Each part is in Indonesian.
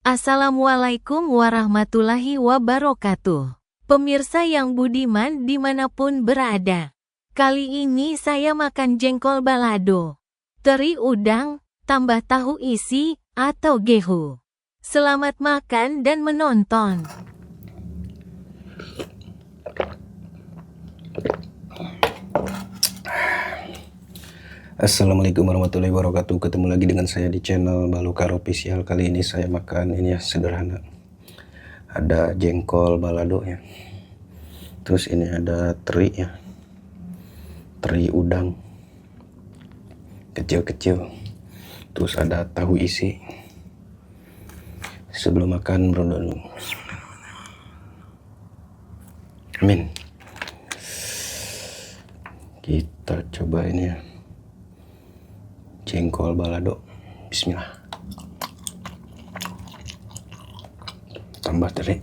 Assalamualaikum warahmatullahi wabarakatuh. Pemirsa yang budiman dimanapun berada. Kali ini saya makan jengkol balado, teri udang, tambah tahu isi, atau gehu. Selamat makan dan menonton. Assalamualaikum warahmatullahi wabarakatuh. Ketemu lagi dengan saya di channel Balukar Official. Kali ini saya makan ini ya, sederhana. Ada jengkol balado ya. Terus ini ada teri ya. Teri udang kecil-kecil. Terus ada tahu isi. Sebelum makan berdoa dulu. Amin. Kita coba ini ya. Jengkol balado. Bismillah. Tambah teri.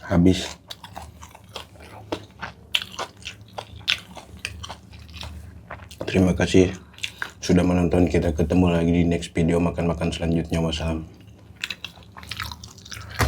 Habis. Terima kasih sudah menonton. Kita ketemu lagi di next video makan-makan selanjutnya. Wassalam.